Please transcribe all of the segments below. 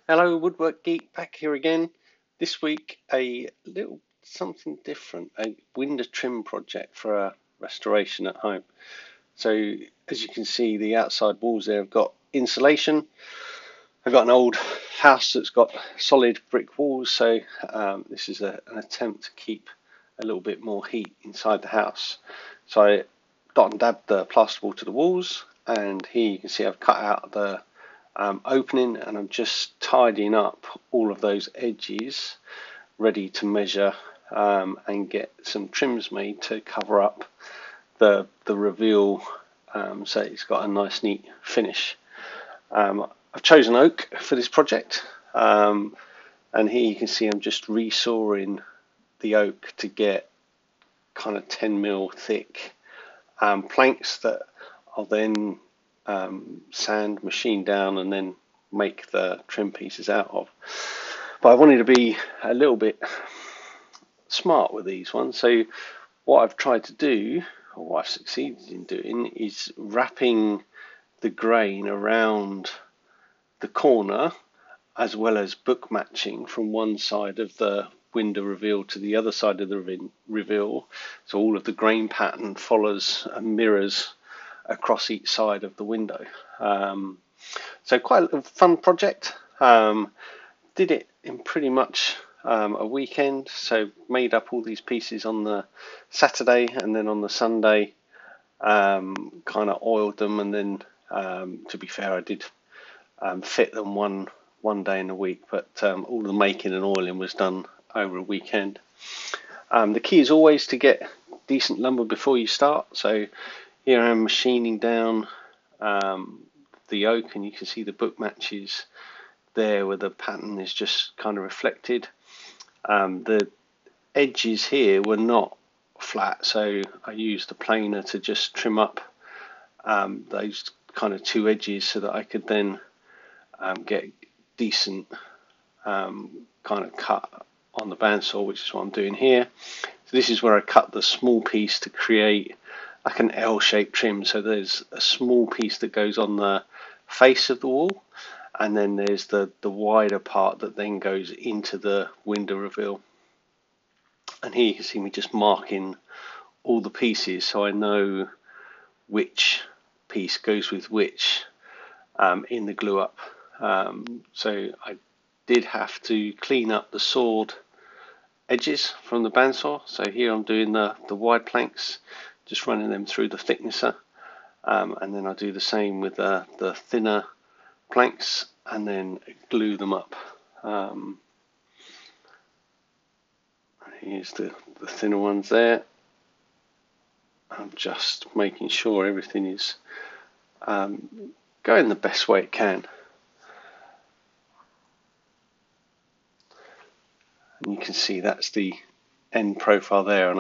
Hello, Woodwork Geek back here again. This week, a little something different, a window trim project for a restoration at home. So, as you can see, the outside walls there have got insulation. I've got an old house that's got solid brick walls, so this is an attempt to keep a little bit more heat inside the house. So I dot and dabbed the plasterboard to the walls, and here you can see I've cut out the opening, and I'm just tidying up all of those edges ready to measure and get some trims made to cover up the reveal, so it's got a nice neat finish. I've chosen oak for this project, and here you can see I'm just resawing the oak to get kind of 10mm thick planks that I'll then sand, machine down, and then make the trim pieces out of. But I wanted to be a little bit smart with these ones, so what I've tried to do, or what I've succeeded in doing, is wrapping the grain around the corner, as well as book matching from one side of the window reveal to the other side of the reveal, so all of the grain pattern follows and mirrors across each side of the window. So quite a fun project. Did it in pretty much a weekend, so made up all these pieces on the Saturday, and then on the Sunday kind of oiled them, and then to be fair, I did fit them one day in the week, but all the making and oiling was done over a weekend. The key is always to get decent lumber before you start. So here I'm machining down the oak, and you can see the book matches there where the pattern is just kind of reflected. The edges here were not flat, so I used the planer to just trim up those kind of two edges so that I could then get decent kind of cut on the bandsaw, which is what I'm doing here. So this is where I cut the small piece to create like an L-shaped trim. So there's a small piece that goes on the face of the wall, and then there's the wider part that then goes into the window reveal. And here you can see me just marking all the pieces so I know which piece goes with which in the glue up. So I did have to clean up the sawed edges from the bandsaw. So here I'm doing the wide planks, just running them through the thicknesser, and then I do the same with the thinner planks, and then glue them up. Here's the thinner ones there. I'm just making sure everything is going the best way it can. And you can see that's the end profile there, and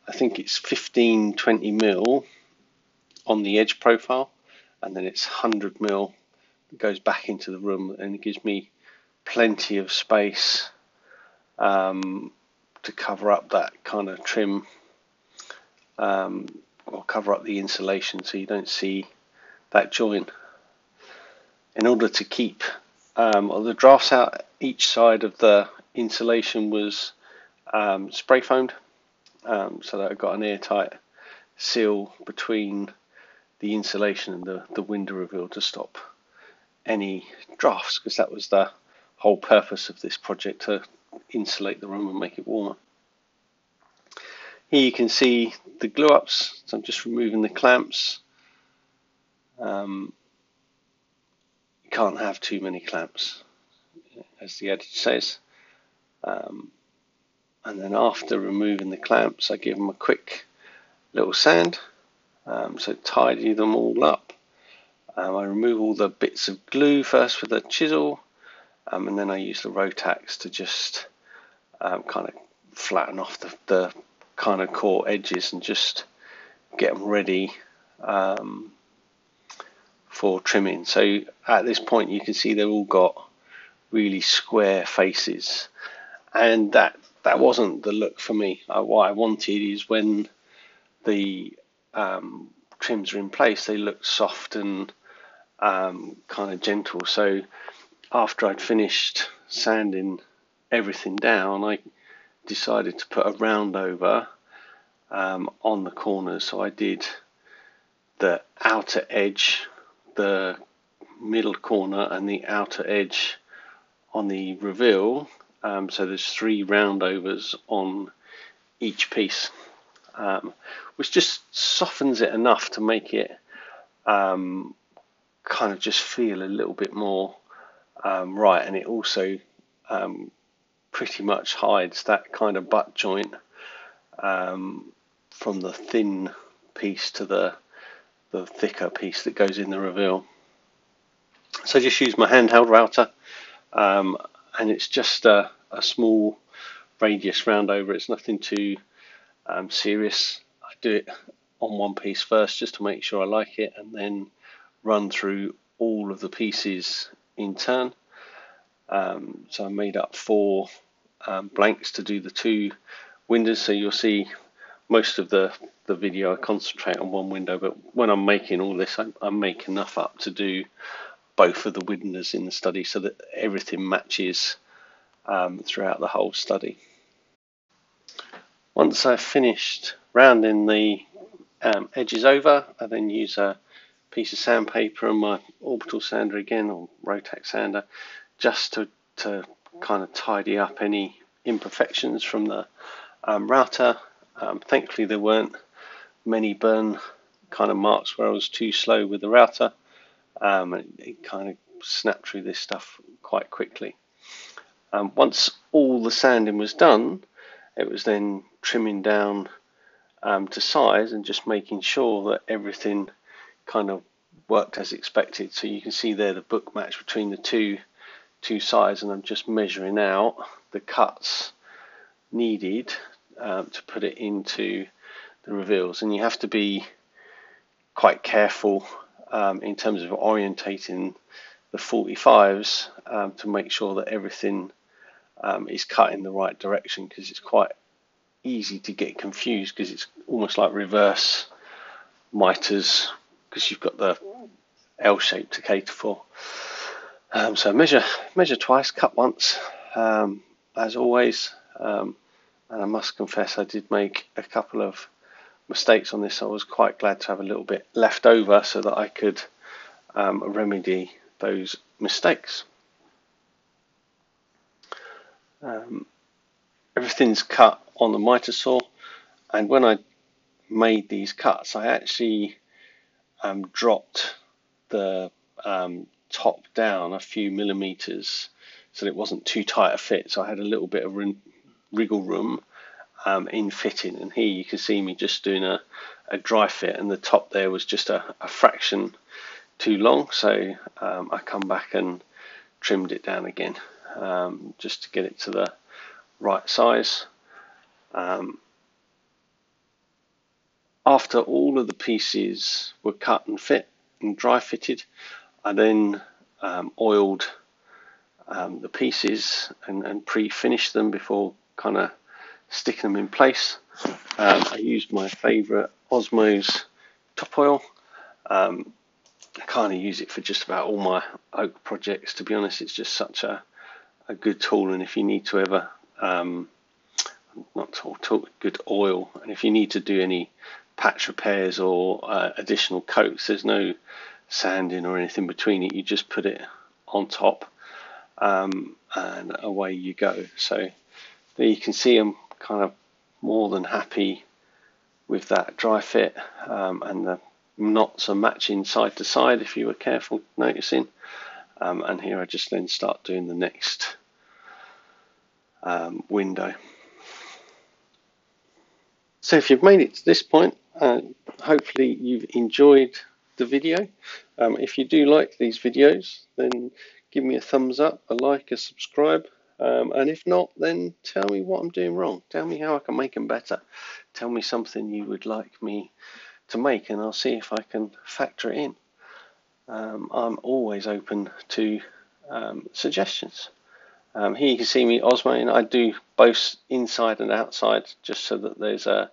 I think it's 15-20mm on the edge profile, and then it's 100mm that goes back into the room, and it gives me plenty of space to cover up that kind of trim, or cover up the insulation so you don't see that joint. In order to keep the drafts out, each side of the insulation was spray foamed, so that I got an airtight seal between the insulation and the window reveal to stop any drafts, because that was the whole purpose of this project, to insulate the room and make it warmer. Here you can see the glue ups, so I'm just removing the clamps. You can't have too many clamps, as the adage says. And then after removing the clamps, I give them a quick little sand, so tidy them all up. I remove all the bits of glue first with a chisel, and then I use the Rotax to just kind of flatten off the kind of core edges and just get them ready for trimming. So at this point you can see they've all got really square faces, and that wasn't the look for me. What I wanted is when the trims are in place, they look soft and kind of gentle. So after I'd finished sanding everything down, I decided to put a round over on the corners. So I did the outer edge, the middle corner, and the outer edge on the reveal. So there's 3 roundovers on each piece, which just softens it enough to make it kind of just feel a little bit more right, and it also pretty much hides that kind of butt joint from the thin piece to the thicker piece that goes in the reveal. So I just use my handheld router, and it's just a small radius roundover. It's nothing too serious. I do it on one piece first just to make sure I like it, and then run through all of the pieces in turn. So I made up 4 blanks to do the 2 windows. So you'll see most of the video I concentrate on one window, but when I'm making all this, I make enough up to do both of the windows in the study so that everything matches throughout the whole study. Once I've finished rounding the edges over, I then use a piece of sandpaper and my orbital sander again, or Rotax sander, just to kind of tidy up any imperfections from the router. Thankfully there weren't many burn kind of marks where I was too slow with the router. It kind of snapped through this stuff quite quickly. Once all the sanding was done, it was then trimming down to size and just making sure that everything kind of worked as expected. So you can see there the book match between the two sides, and I'm just measuring out the cuts needed to put it into the reveals. And you have to be quite careful in terms of orientating the 45s to make sure that everything is cut in the right direction, because it's quite easy to get confused because it's almost like reverse miters, because you've got the L shape to cater for. So measure twice, cut once, as always. And I must confess I did make a couple of mistakes on this. I was quite glad to have a little bit left over so that I could remedy those mistakes. Everything's cut on the miter saw, and when I made these cuts, I actually dropped the top down a few millimeters so that it wasn't too tight a fit. So I had a little bit of wriggle room in fitting, and here you can see me just doing a dry fit, and the top there was just a fraction too long, so I come back and trimmed it down again just to get it to the right size. After all of the pieces were cut and fit and dry fitted, I then oiled the pieces and pre-finished them before kind of sticking them in place. I used my favourite Osmos top oil. I kind of use it for just about all my oak projects, to be honest. It's just such a good tool, and if you need to ever good oil, and if you need to do any patch repairs or additional coats, there's no sanding or anything between it. You just put it on top and away you go. So there you can see I'm kind of more than happy with that dry fit, and the knots are matching side to side if you were careful noticing. And here I just then start doing the next window. So if you've made it to this point, hopefully you've enjoyed the video. If you do like these videos, then give me a thumbs up, a like, a subscribe, and if not, then tell me what I'm doing wrong. Tell me how I can make them better. Tell me something you would like me to make, and I'll see if I can factor it in. I'm always open to suggestions. Here you can see me osmoing. I do both inside and outside just so that there's a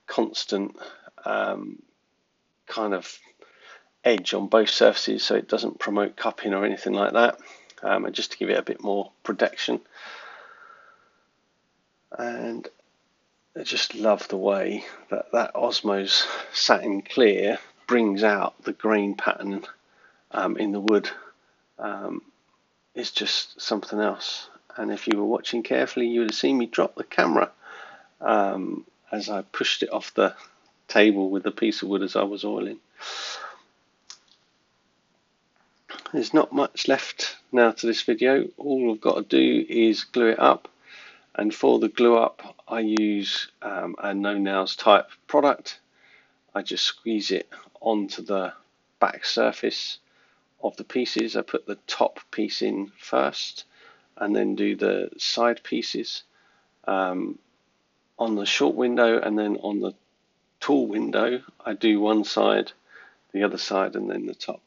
constant kind of edge on both surfaces, so it doesn't promote cupping or anything like that. and just to give it a bit more protection. And I just love the way that Osmos satin clear brings out the grain pattern in the wood. It's just something else. And if you were watching carefully, you would have seen me drop the camera as I pushed it off the table with the piece of wood as I was oiling. There's not much left now to this video. All I've got to do is glue it up, and for the glue up I use a no nails type product. I just squeeze it onto the back surface of the pieces. I put the top piece in first and then do the side pieces on the short window, and then on the tall window I do one side, the other side, and then the top.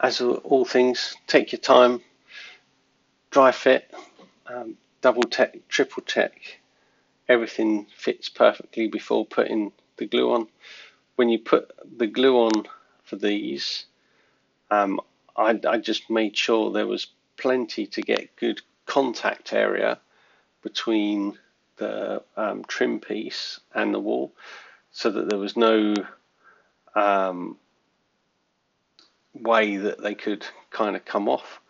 As all things, take your time, dry fit, double check, triple check, everything fits perfectly before putting the glue on. When you put the glue on for these, I just made sure there was plenty to get good contact area between the trim piece and the wall, so that there was no way that they could kind of come off.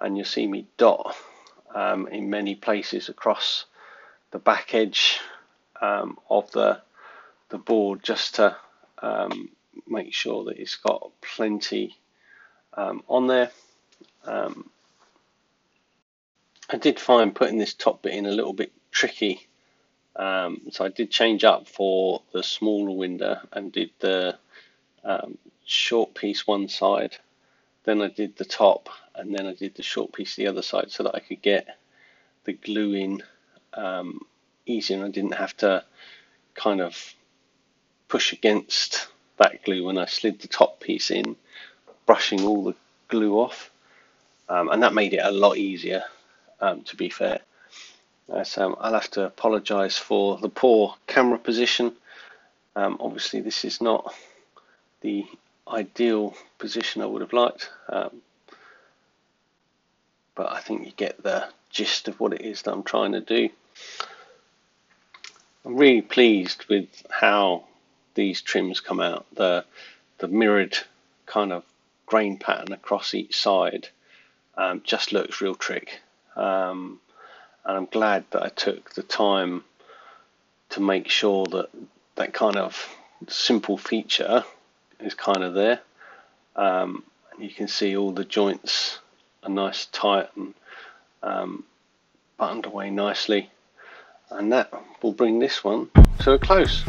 And you'll see me dot in many places across the back edge of the board, just to make sure that it's got plenty on there. I did find putting this top bit in a little bit tricky, so I did change up for the smaller window and did the short piece one side, then I did the top, and then I did the short piece the other side, so that I could get the glue in easy, and I didn't have to kind of push against that glue when I slid the top piece in, brushing all the glue off, and that made it a lot easier, to be fair. So I'll have to apologise for the poor camera position. Obviously this is not the ideal position I would have liked, but I think you get the gist of what it is that I'm trying to do. I'm really pleased with how these trims come out. The mirrored kind of grain pattern across each side just looks real trick, and I'm glad that I took the time to make sure that that kind of simple feature is kind of there. And you can see all the joints are nice, tight, and buttoned away nicely, and that will bring this one to a close.